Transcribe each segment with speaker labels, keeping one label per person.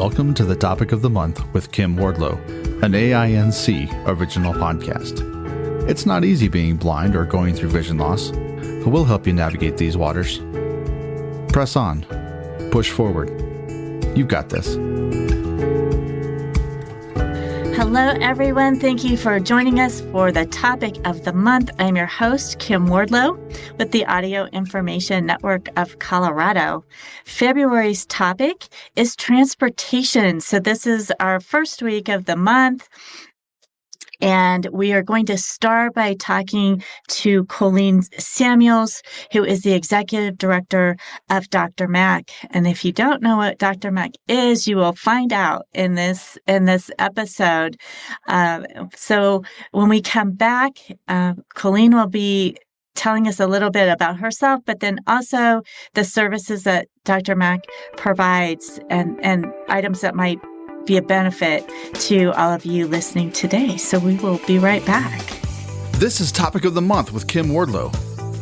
Speaker 1: Welcome to the Topic of the Month with Kim Wardlow, an AINC original podcast. It's not easy being blind or going through vision loss, but we'll help you navigate these waters. Press on. Push forward. You've got this.
Speaker 2: Hello, everyone. Thank you for joining us for the Topic of the Month. I'm your host, Kim Wardlow, with the Audio Information Network of Colorado. February's topic is transportation. So this is our first week of the month. And we are going to start by talking to Colleen Samuels, who is the executive director of DRMAC. And if you don't know what DRMAC is, you will find out in this episode. So when we come back, Colleen will be telling us a little bit about herself, but then also the services that DRMAC provides and items that might be a benefit to all of you listening today. So we will be right back.
Speaker 1: This is Topic of the Month with Kim Wardlow.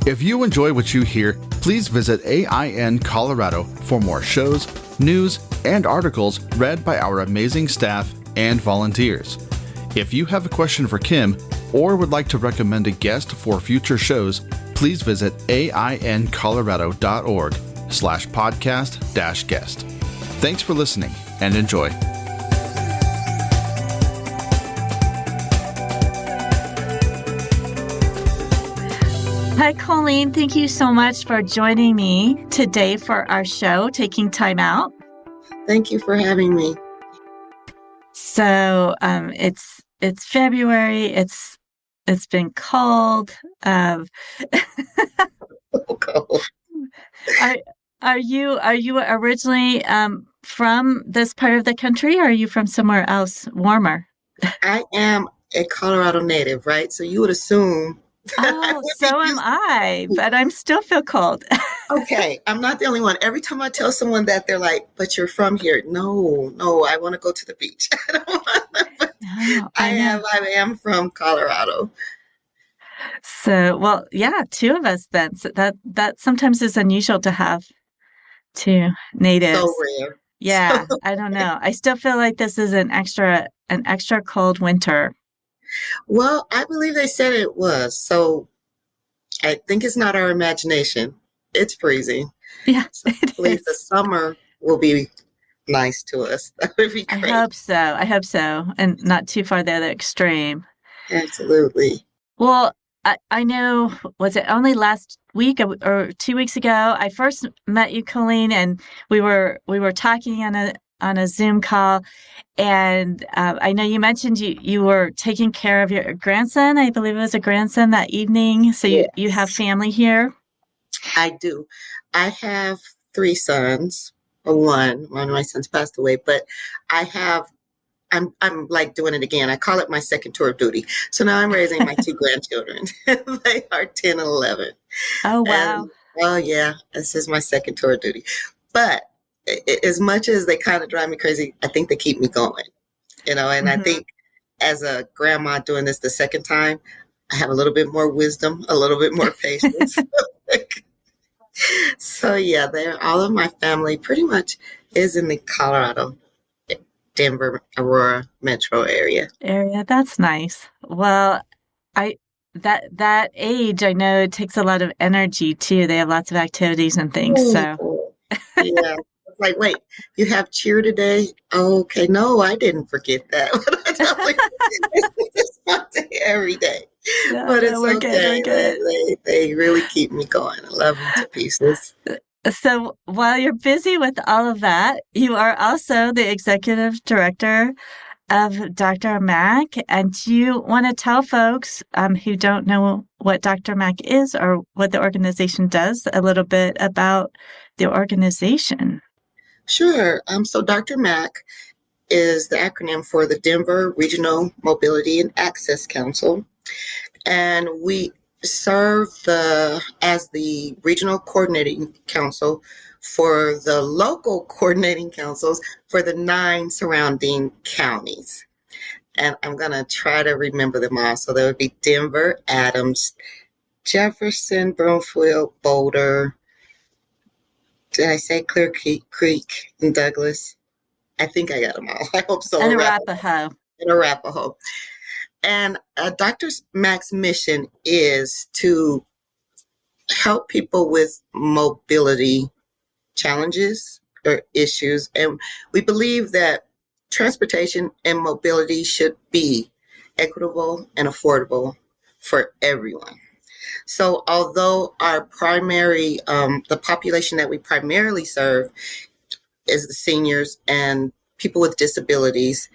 Speaker 1: If you enjoy what you hear, please visit AIN Colorado for more shows, news, and articles read by our amazing staff and volunteers. If you have a question for Kim or would like to recommend a guest for future shows, please visit aincolorado.org/podcast-guest. Thanks for listening and enjoy.
Speaker 2: Hi, Colleen. Thank you so much for joining me today for our show, taking time out.
Speaker 3: Thank you for having me.
Speaker 2: So it's February. It's been cold.
Speaker 3: So cold.
Speaker 2: Are you originally from this part of the country, or are you from somewhere else warmer?
Speaker 3: I am a Colorado native, right? So you would assume.
Speaker 2: Oh, so am I, but I'm still feel cold.
Speaker 3: Okay, I'm not the only one. Every time I tell someone that, they're like, "But you're from here." No, I want to go to the beach. I don't want to, I am from Colorado.
Speaker 2: So, well, yeah, two of us then. So that sometimes is unusual to have two natives.
Speaker 3: So rare.
Speaker 2: Yeah, I don't know. I still feel like this is an extra cold winter.
Speaker 3: Well, I believe they said it was. So I think it's not our imagination. It's freezing.
Speaker 2: Yeah,
Speaker 3: so hopefully the summer will be nice to us. That would be great.
Speaker 2: I hope so. And not too far the other extreme.
Speaker 3: Absolutely.
Speaker 2: Well, I know, was it only last week or 2 weeks ago, I first met you, Colleen, and we were talking on a Zoom call. And I know you mentioned you were taking care of your grandson. I believe it was a grandson that evening. So
Speaker 3: Yes.
Speaker 2: You have family here?
Speaker 3: I do. I have 3 sons. One of my sons passed away, but I'm like doing it again. I call it my second tour of duty. So now I'm raising my 2 grandchildren. They are 10 and 11.
Speaker 2: Oh, wow.
Speaker 3: And, yeah, this is my second tour of duty. But as much as they kind of drive me crazy, I think they keep me going, and mm-hmm. I think as a grandma doing this the second time, I have a little bit more wisdom, a little bit more patience. So yeah, all of my family pretty much is in the Colorado, Denver, Aurora metro area.
Speaker 2: That's nice. Well, that age, I know it takes a lot of energy too. They have lots of activities and things. So
Speaker 3: yeah. Like, wait, you have cheer today? Oh, okay, no, I didn't forget that. It's not every day, no, but it's okay. They really keep me going. I love them to pieces.
Speaker 2: So while you're busy with all of that, you are also the executive director of DRMAC. And do you want to tell folks who don't know what DRMAC is or what the organization does a little bit about the organization?
Speaker 3: Sure. So DRMAC is the acronym for the Denver Regional Mobility and Access Council. And we serve as the regional coordinating council for the local coordinating councils for the 9 surrounding counties. And I'm going to try to remember them all. So there would be Denver, Adams, Jefferson, Broomfield, Boulder. Did I say Clear Creek and Douglas? I think I got them all. I hope so.
Speaker 2: And Arapaho.
Speaker 3: In Arapaho. And Dr. Mac's mission is to help people with mobility challenges or issues. And we believe that transportation and mobility should be equitable and affordable for everyone. So although our primary, the population that we primarily serve is the seniors and people with disabilities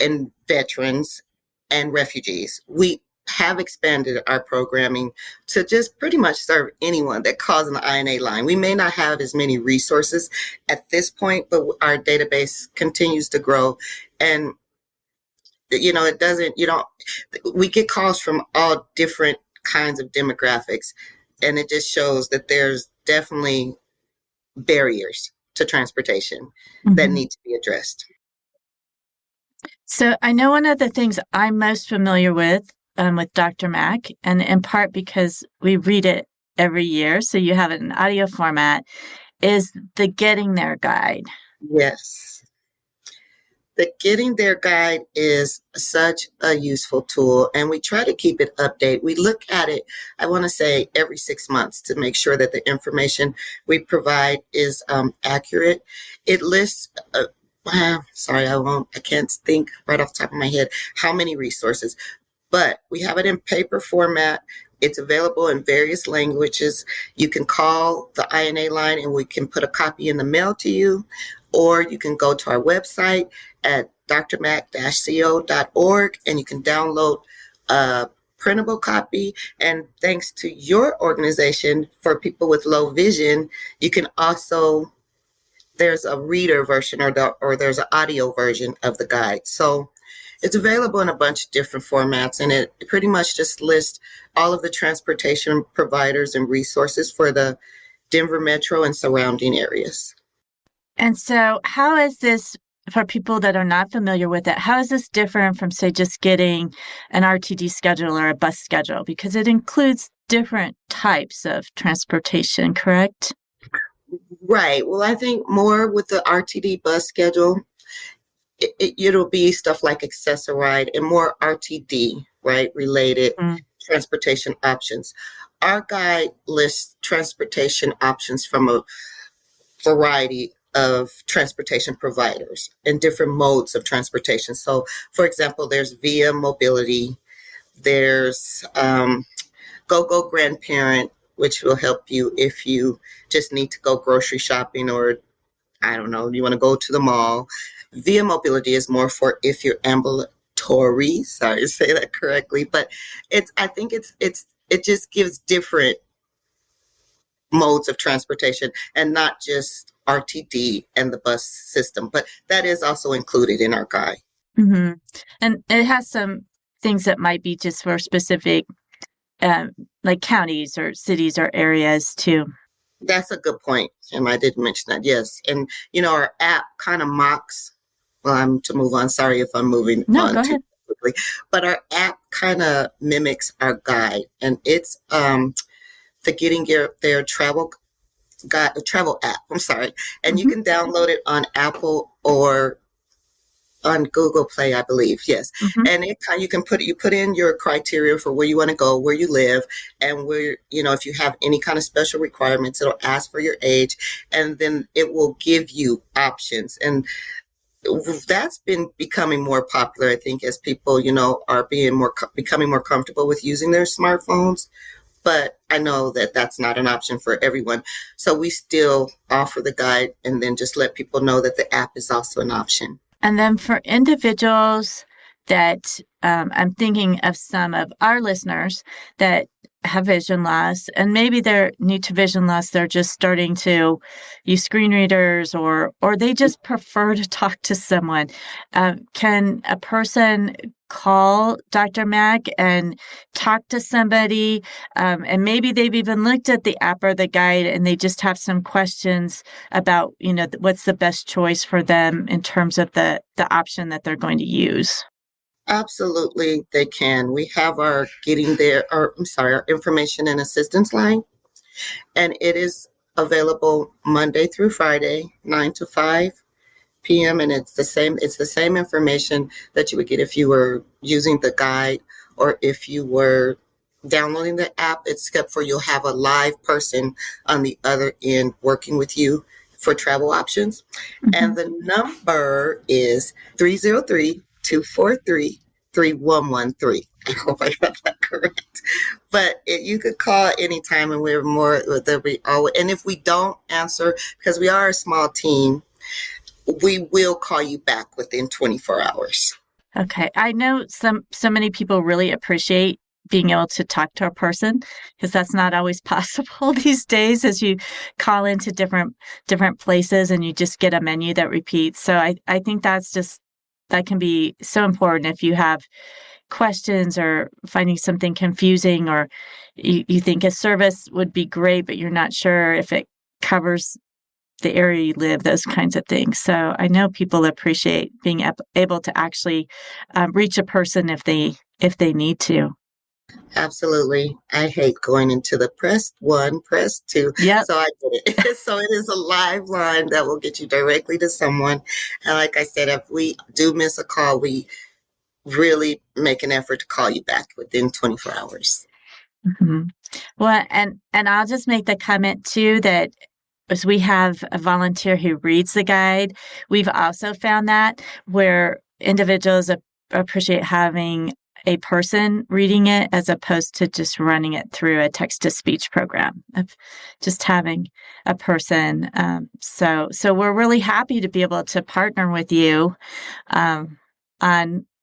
Speaker 3: and veterans and refugees, we have expanded our programming to just pretty much serve anyone that calls on the INA line. We may not have as many resources at this point, but our database continues to grow. And, we get calls from all different kinds of demographics. And it just shows that there's definitely barriers to transportation that need to be addressed.
Speaker 2: So I know one of the things I'm most familiar with Dr. Mac, and in part because we read it every year, so you have it in audio format, is the Getting There Guide.
Speaker 3: Yes. The Getting There Guide is such a useful tool, and we try to keep it updated. We look at it, I want to say, every 6 months to make sure that the information we provide is accurate. It lists I can't think right off the top of my head how many resources, but we have it in paper format. It's available in various languages. You can call the INA line and we can put a copy in the mail to you, or you can go to our website at drmac-co.org and you can download a printable copy. And thanks to your organization, for people with low vision, you can also, there's a reader version or there's an audio version of the guide. So it's available in a bunch of different formats, and it pretty much just lists all of the transportation providers and resources for the Denver Metro and surrounding areas.
Speaker 2: And so how is this, for people that are not familiar with it, how is this different from, say, just getting an RTD schedule or a bus schedule? Because it includes different types of transportation, correct?
Speaker 3: Right. Well, I think more with the RTD bus schedule, it'll be stuff like Access-a-Ride and more RTD, right, related transportation options. Our guide lists transportation options from a variety of transportation providers and different modes of transportation. So, for example, there's Via Mobility, there's GoGo Grandparent, which will help you if you just need to go grocery shopping or, I don't know, you want to go to the mall. Via Mobility is more for if you're ambulatory, sorry to say that correctly, but I think it just gives different modes of transportation and not just RTD and the bus system, but that is also included in our guide.
Speaker 2: Mm-hmm. And it has some things that might be just for specific, like counties or cities or areas too.
Speaker 3: That's a good point, and I did mention that, yes. And, our app kind of mocks, I'm to move on, sorry if I'm moving on
Speaker 2: go
Speaker 3: too
Speaker 2: ahead.
Speaker 3: quickly, but our app kind of mimics our guide, and it's the Getting There travel guide, travel app, and you can download it on Apple or on Google Play, I believe, yes. And you put in your criteria for where you want to go, where you live, and where, if you have any kind of special requirements, it'll ask for your age, and then it will give you options. And that's been becoming more popular, I think, as people, are becoming more comfortable with using their smartphones. But I know that that's not an option for everyone. So we still offer the guide and then just let people know that the app is also an option.
Speaker 2: And then for individuals that I'm thinking of some of our listeners that have vision loss, and maybe they're new to vision loss, they're just starting to use screen readers or they just prefer to talk to someone. Can a person call Dr. Mac and talk to somebody, and maybe they've even looked at the app or the guide and they just have some questions about, what's the best choice for them in terms of the option that they're going to use?
Speaker 3: Absolutely, they can. We have our our information and assistance line, and it is available Monday through Friday, 9 to 5 p.m. and it's the same information that you would get if you were using the guide or if you were downloading the app, except for you'll have a live person on the other end working with you for travel options.
Speaker 2: Mm-hmm.
Speaker 3: And the number is 303-243-3113. I hope I got that correct. But you could call anytime, and we're more, and if we don't answer, because we are a small team, we will call you back within 24 hours.
Speaker 2: Okay. I know so many people really appreciate being able to talk to a person, because that's not always possible these days as you call into different places and you just get a menu that repeats. So I think that can be so important if you have questions or finding something confusing, or you think a service would be great, but you're not sure if it covers the area you live, those kinds of things. So I know people appreciate being able to actually reach a person if they need to.
Speaker 3: Absolutely. I hate going into the press 1, press 2.
Speaker 2: Yep.
Speaker 3: So I get it. So it is a live line that will get you directly to someone. And like I said, if we do miss a call, we really make an effort to call you back within 24 hours.
Speaker 2: Mm-hmm. Well, and I'll just make the comment too that as we have a volunteer who reads the guide, we've also found that where individuals appreciate having a person reading it as opposed to just running it through a text-to-speech program, of just having a person. So we're really happy to be able to partner with you on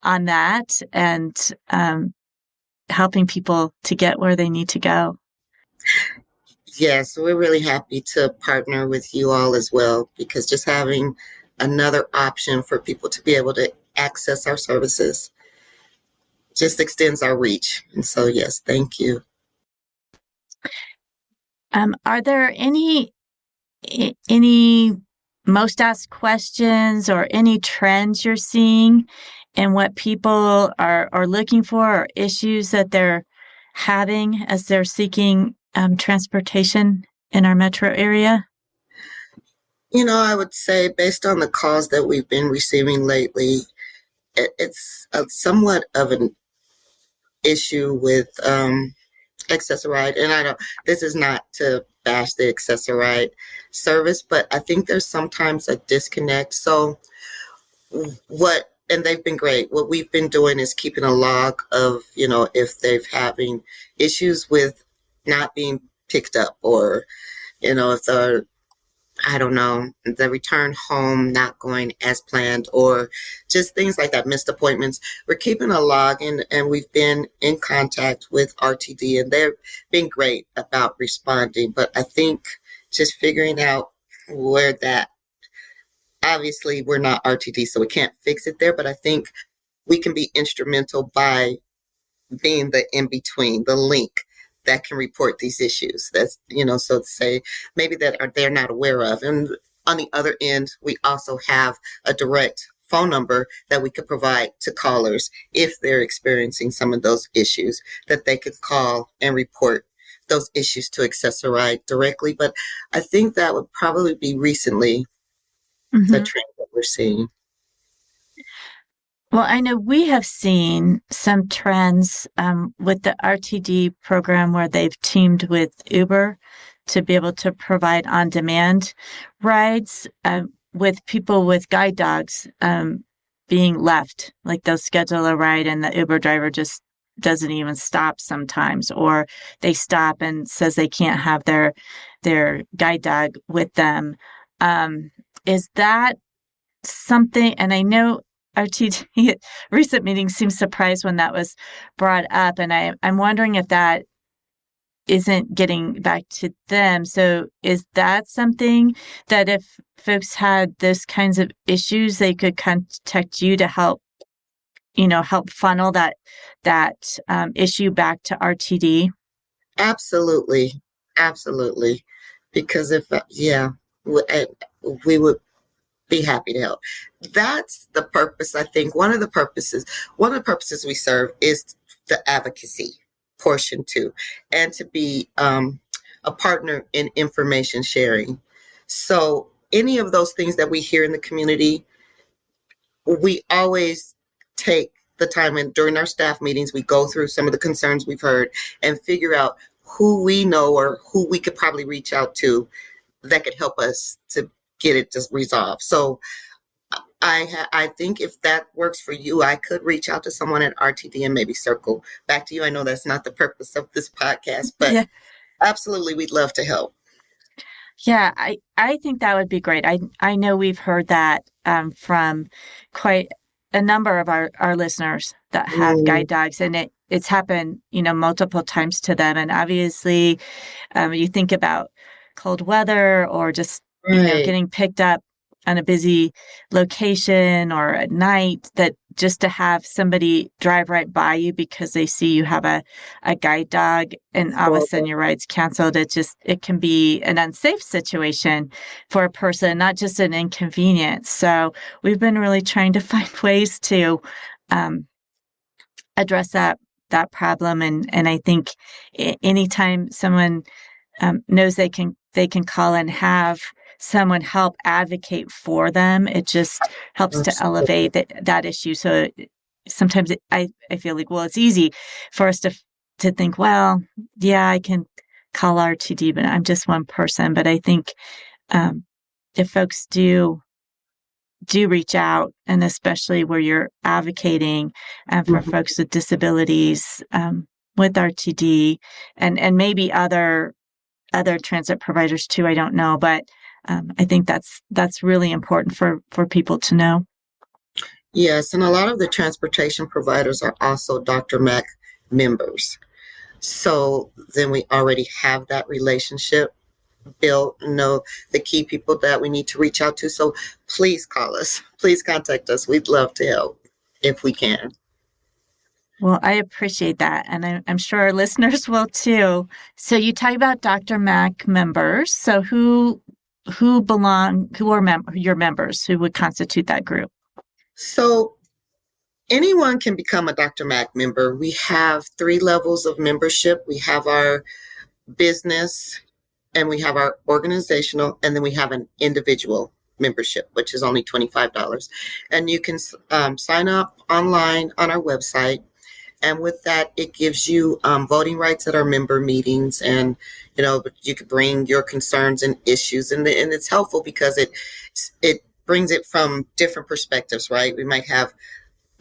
Speaker 2: that and helping people to get where they need to go.
Speaker 3: Yes, we're really happy to partner with you all as well, because just having another option for people to be able to access our services just extends our reach. And so, yes, thank you.
Speaker 2: Are there any most asked questions or any trends you're seeing in what people are looking for, or issues that they're having as they're seeking transportation in our metro area?
Speaker 3: I would say based on the calls that we've been receiving lately, it's somewhat of an issue with Access-a-Ride. And this is not to bash the Access-a-Ride service, but I think there's sometimes a disconnect. So and they've been great. What we've been doing is keeping a log of, if they've having issues with not being picked up, or, if they're, the return home not going as planned, or just things like that, missed appointments. We're keeping a log, and we've been in contact with RTD, and they've been great about responding. But I think just figuring out where that, obviously we're not RTD, so we can't fix it there, but I think we can be instrumental by being the in-between, the link that can report these issues. That's, so to say, maybe that they're not aware of. And on the other end, we also have a direct phone number that we could provide to callers if they're experiencing some of those issues, that they could call and report those issues to Access-a-Ride directly. But I think that would probably be recently the trend that we're seeing.
Speaker 2: Well, I know we have seen some trends with the RTD program where they've teamed with Uber to be able to provide on-demand rides with people with guide dogs being left. Like they'll schedule a ride and the Uber driver just doesn't even stop sometimes, or they stop and says they can't have their guide dog with them. Is that something, and I know RTD at recent meetings seemed surprised when that was brought up, and I'm wondering if that isn't getting back to them. So is that something that if folks had those kinds of issues, they could contact you to help funnel that issue back to RTD?
Speaker 3: Absolutely. Because we would be happy to help. That's the purpose. I think one of the purposes we serve is the advocacy portion too, and to be a partner in information sharing. So any of those things that we hear in the community, we always take the time, and during our staff meetings, we go through some of the concerns we've heard and figure out who we know or who we could probably reach out to that could help us to get it just resolved. So I think if that works for you, I could reach out to someone at RTD and maybe circle back to you. I know that's not the purpose of this podcast, but
Speaker 2: Yeah.
Speaker 3: absolutely, we'd love to help.
Speaker 2: Yeah, I think that would be great. I know we've heard that from quite a number of our listeners that have guide dogs, and it's happened, multiple times to them. And obviously, you think about cold weather or just,
Speaker 3: Right.
Speaker 2: getting picked up on a busy location or at night, that just to have somebody drive right by you because they see you have a guide dog and all of a sudden your ride's canceled. It can be an unsafe situation for a person, not just an inconvenience. So we've been really trying to find ways to address that problem. And I think anytime someone knows they can call and have someone help advocate for them, it just helps to elevate that issue. So sometimes I feel like, well, it's easy for us to think, well, yeah, I can call RTD, but I'm just one person. But I think if folks do reach out, and especially where you're advocating for folks with disabilities with RTD and maybe other transit providers too, I don't know, but I think that's really important for people to know.
Speaker 3: Yes, and a lot of the transportation providers are also DRMAC members. So then we already have that relationship built, know the key people that we need to reach out to. So please call us. Please contact us. We'd love to help if we can.
Speaker 2: Well, I appreciate that. And I'm sure our listeners will too. So you talk about DRMAC members. So who are your members? Who would constitute that group?
Speaker 3: So anyone can become a DRMAC member. We have 3 levels of membership. We have our business, and we have our organizational, and then we have an individual membership, which is only $25. And you can sign up online on our website. And with that, it gives you voting rights at our member meetings, and you could bring your concerns and issues, and it's helpful because it brings it from different perspectives, right? We might have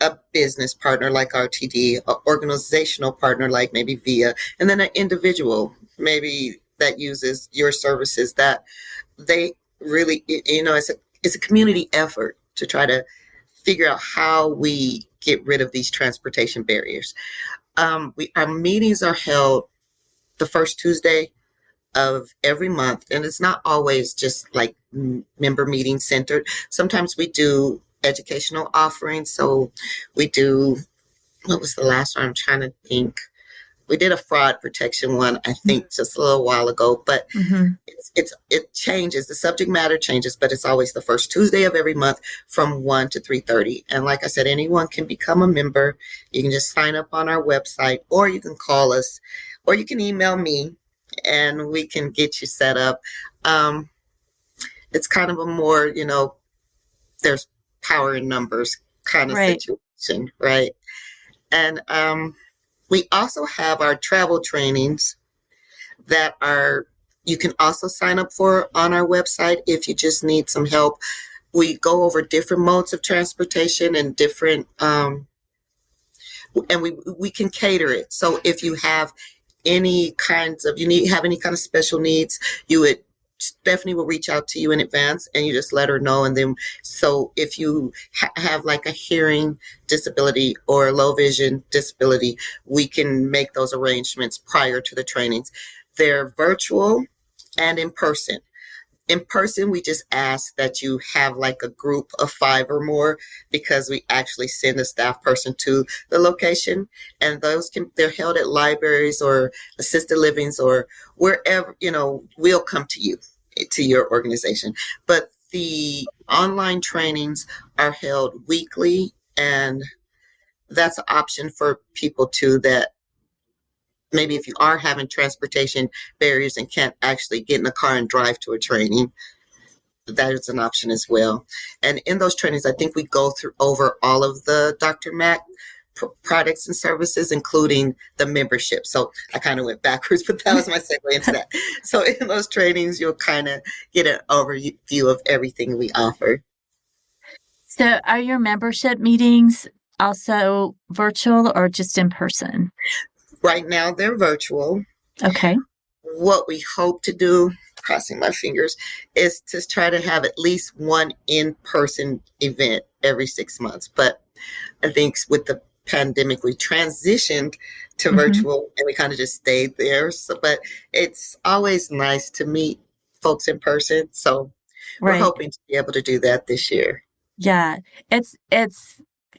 Speaker 3: a business partner like RTD, an organizational partner like maybe VIA, and then an individual maybe that uses your services. That they really, it's a community effort to try to figure out how we get rid of these transportation barriers. Our meetings are held the first Tuesday of every month, and it's not always just like member meeting centered. Sometimes we do educational offerings. So we do, what was the last one? I'm trying to think. We did a fraud protection one, I think, just a little while ago, but it changes. The subject matter changes, but it's always the first Tuesday of every month from 1 to 3:30. And like I said, anyone can become a member. You can just sign up on our website, or you can call us, or you can email me, and we can get you set up. It's kind of a more, there's power in numbers kind of situation, right? And we also have our travel trainings that you can also sign up for on our website if you just need some help. We go over different modes of transportation and different, and we can cater it. So if you have any kinds of, have any kind of special needs, Stephanie will reach out to you in advance, and you just let her know. And then, so if you have like a hearing disability or a low vision disability, we can make those arrangements prior to the trainings. They're virtual and in person. In person, we just ask that you have like a group of 5 or more, because we actually send a staff person to the location, and they're held at libraries or assisted livings or wherever, we'll come to you, to your organization. But the online trainings are held weekly, and that's an option for people too, that maybe if you are having transportation barriers and can't actually get in a car and drive to a training, that is an option as well. And in those trainings, I think we go through over all of the DRMAC products and services, including the membership. So I kind of went backwards, but that was my segue into that. So in those trainings, you'll kind of get an overview of everything we offer.
Speaker 2: So are your membership meetings also virtual or just in person?
Speaker 3: Right now, they're virtual.
Speaker 2: Okay.
Speaker 3: What we hope to do, crossing my fingers, is to try to have at least one in-person event every 6 months. But I think with the pandemic, we transitioned to virtual and we kind of just stayed there. So, but it's always nice to meet folks in person. So we're hoping to be able to do that this year.
Speaker 2: Yeah, it's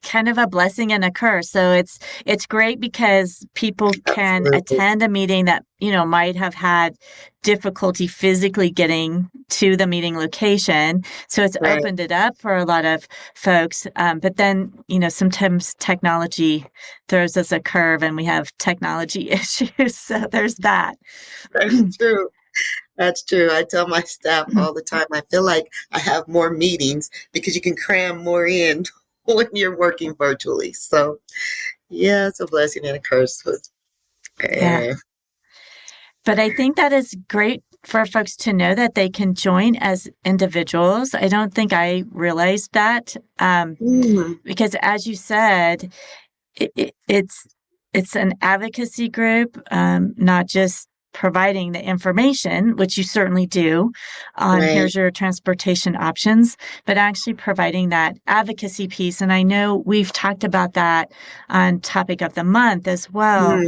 Speaker 2: kind of a blessing and a curse. So it's great because people can attend a meeting that, might have had difficulty physically getting to the meeting location. So it's opened it up for a lot of folks. But then, sometimes technology throws us a curve and we have technology issues. So there's that.
Speaker 3: That's true. That's true. I tell my staff all the time, I feel like I have more meetings because you can cram more in when you're working virtually. So, yeah, it's a blessing and a curse.
Speaker 2: Yeah. But I think that is great for folks to know that they can join as individuals. I don't think I realized that because, as you said, it's an advocacy group, not just providing the information, which you certainly do, on here's your transportation options, but actually providing that advocacy piece. And I know we've talked about that on Topic of the Month as well,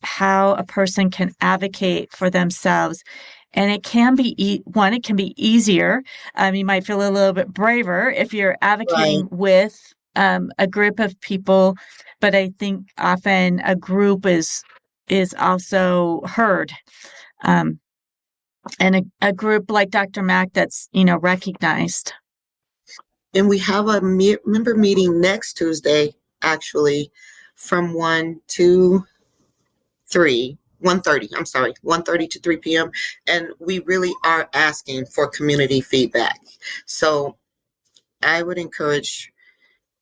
Speaker 2: how a person can advocate for themselves. And it can be, it can be easier. You might feel a little bit braver if you're advocating with a group of people, but I think often a group is also heard. And a group like DRMAC that's, recognized.
Speaker 3: And we have a member meeting next Tuesday, actually, from 1 to 3. 1:30 to 3 p.m. And we really are asking for community feedback. So I would encourage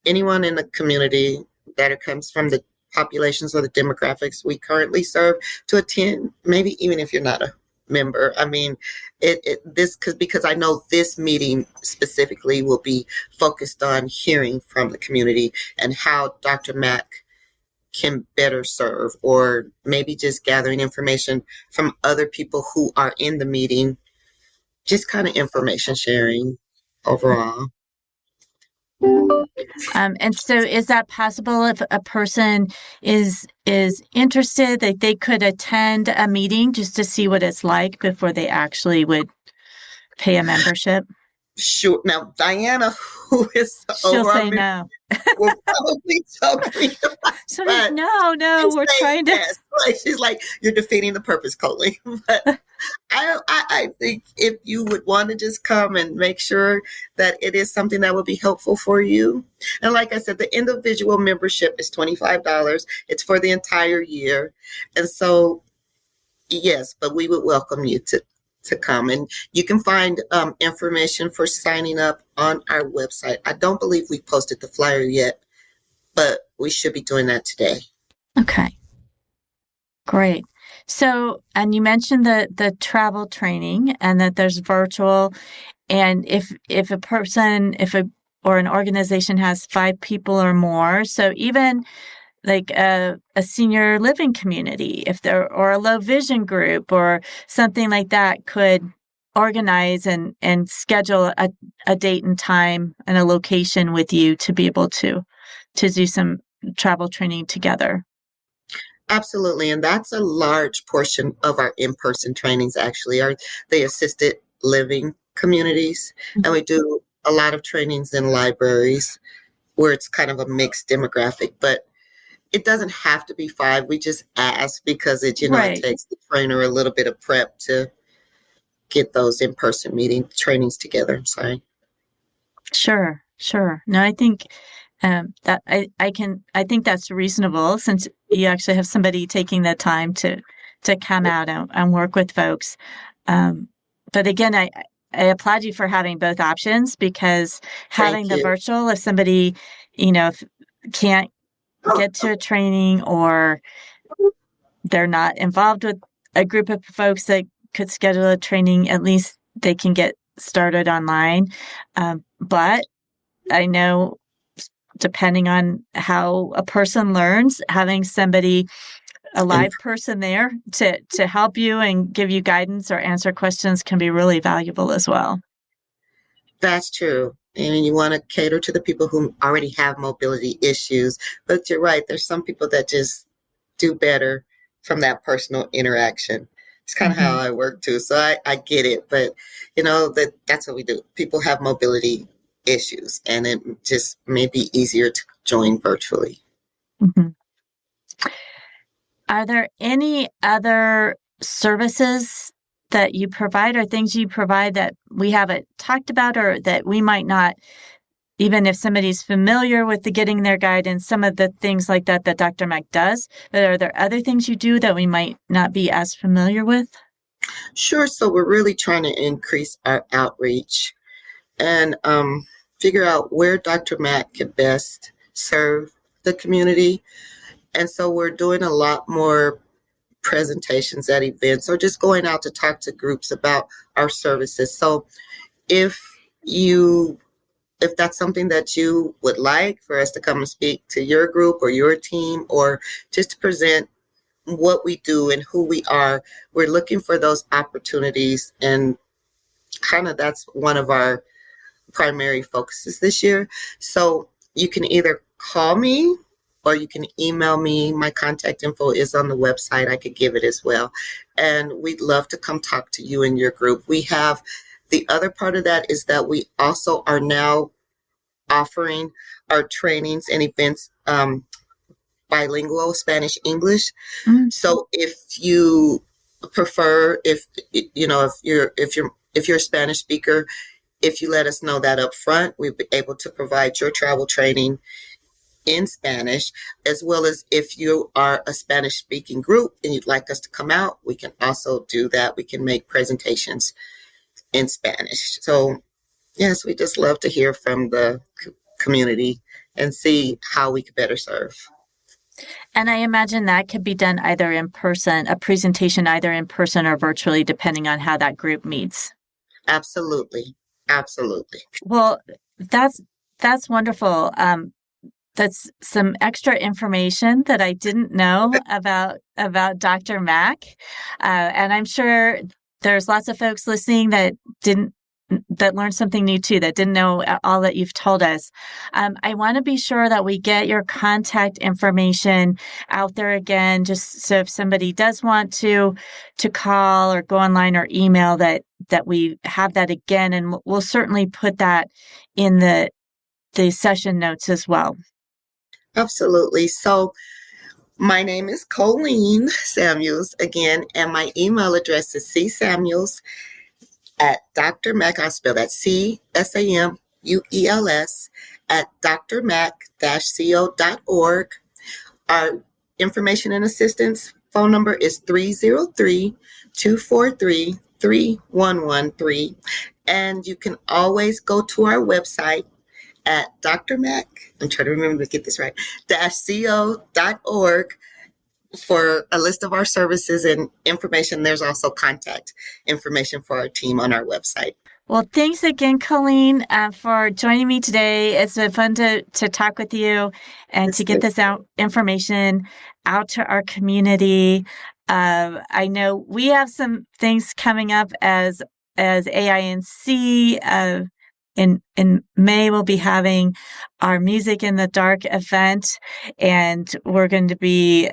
Speaker 3: anyone in the community that it comes from the populations or the demographics we currently serve to attend, maybe even if you're not a member. I mean, because I know this meeting specifically will be focused on hearing from the community and how DRMAC can better serve, or maybe just gathering information from other people who are in the meeting, just kind of information sharing overall.
Speaker 2: And so is that possible if a person is interested that they could attend a meeting just to see what it's like before they actually would pay a membership?
Speaker 3: Sure. Now, Diana, who is
Speaker 2: she'll say no.
Speaker 3: will probably tell me.
Speaker 2: So no, we're trying to.
Speaker 3: Yes. Like, she's like, you're defeating the purpose, Colleen. But I think if you would want to just come and make sure that it is something that will be helpful for you. And like I said, the individual membership is $25. It's for the entire year. And so, yes, but we would welcome you to come. And you can find information for signing up on our website. I don't believe we posted the flyer yet, but we should be doing that today.
Speaker 2: Okay. Great. So, and you mentioned the travel training and that there's virtual. And if a person, or an organization has 5 people or more, so even like a senior living community, or a low vision group or something like that, could organize and schedule a date and time and a location with you to be able to do some travel training together.
Speaker 3: Absolutely. And that's a large portion of our in-person trainings, actually, are the assisted living communities. Mm-hmm. And we do a lot of trainings in libraries where it's kind of a mixed demographic, but it doesn't have to be 5. We just ask because it takes the trainer a little bit of prep to get those in-person trainings together. I'm sorry. Sure.
Speaker 2: No, I think that I think that's reasonable, since you actually have somebody taking the time to come out and work with folks. But again, applaud you for having both options, because having the
Speaker 3: you.
Speaker 2: virtual, if somebody, if can't get to a training or they're not involved with a group of folks that could schedule a training, at least they can get started online. But I know, depending on how a person learns, having somebody, a live person there to help you and give you guidance or answer questions can be really valuable as well.
Speaker 3: That's true. And you want to cater to the people who already have mobility issues. But you're right. There's some people that just do better from that personal interaction. It's kind of how I work too. So I get it. But, that's what we do. People have mobility issues, and it just may be easier to join virtually.
Speaker 2: Mm-hmm. Are there any other services that you provide or things you provide that we haven't talked about, or that we might not, even if somebody's familiar with the getting their guidance, some of the things like that Dr. Mac does, but are there other things you do that we might not be as familiar with?
Speaker 3: Sure. So we're really trying to increase our outreach and figure out where Dr. Mac can best serve the community. And so we're doing a lot more presentations at events, or just going out to talk to groups about our services. So if that's something that you would like for us to come and speak to your group or your team, or just to present what we do and who we are, we're looking for those opportunities. And kind of that's one of our primary focuses this year. So you can either call me or you can email me. My contact info is on the website. I could give it as well. And we'd love to come talk to you and your group. We have the other part of that is that we also are now offering our trainings and events bilingual, Spanish, English. Mm-hmm. So if you prefer, if you're a Spanish speaker, if you let us know that up front, we'll be able to provide your travel training in Spanish, as well as if you are a Spanish speaking group and you'd like us to come out, we can also do that. We can make presentations in Spanish. So yes, we just love to hear from the community and see how we could better serve.
Speaker 2: And I imagine that could be done either in person, a presentation either in person or virtually, depending on how that group meets.
Speaker 3: Absolutely. Absolutely.
Speaker 2: Well, that's wonderful. That's some extra information that I didn't know about Dr. Mac. And I'm sure there's lots of folks listening that learned something new too, that didn't know all that you've told us. I want to be sure that we get your contact information out there again, just so if somebody does want to call or go online or email, that we have that again. And we'll certainly put that in the session notes as well.
Speaker 3: Absolutely. So my name is Colleen Samuels again, and my email address is csamuels@DrMac, I'll spell that CSAMUELS @drmac-co.org. Our information and assistance phone number is 303-243-3113. And you can always go to our website at DrMac, I'm trying to remember to get this right, -co.org for a list of our services and information. There's also contact information for our team on our website.
Speaker 2: Well, thanks again, Colleen, for joining me today. It's been fun to talk with you and to get this information out to our community. I know we have some things coming up as AINC. In May, we'll be having our Music in the Dark event, and we're going to be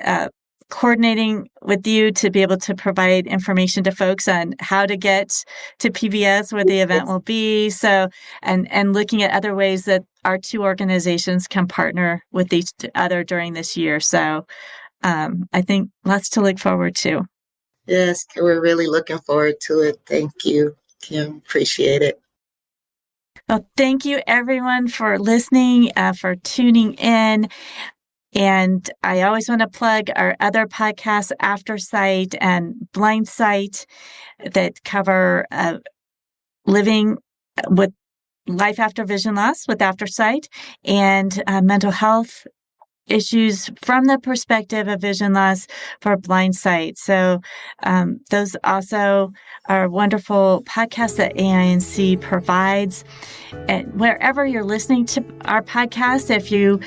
Speaker 2: coordinating with you to be able to provide information to folks on how to get to PBS, where the event will be. So, and looking at other ways that our two organizations can partner with each other during this year. So, I think lots to look forward to.
Speaker 3: Yes, we're really looking forward to it. Thank you, Kim. Appreciate it.
Speaker 2: Well, thank you, everyone, for listening, for tuning in. And I always want to plug our other podcasts, After Sight and Blind Sight, that cover living with life after vision loss with aftersight, and mental health issues from the perspective of vision loss for blind sight. So those also are wonderful podcasts that AINC provides. And wherever you're listening to our podcast, if you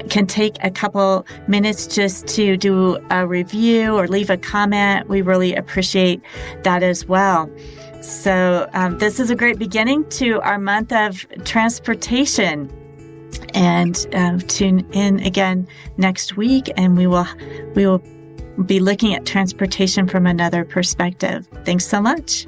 Speaker 2: can take a couple minutes just to do a review or leave a comment, we really appreciate that as well. So this is a great beginning to our month of transportation. And tune in again next week, and we will be looking at transportation from another perspective. Thanks so much.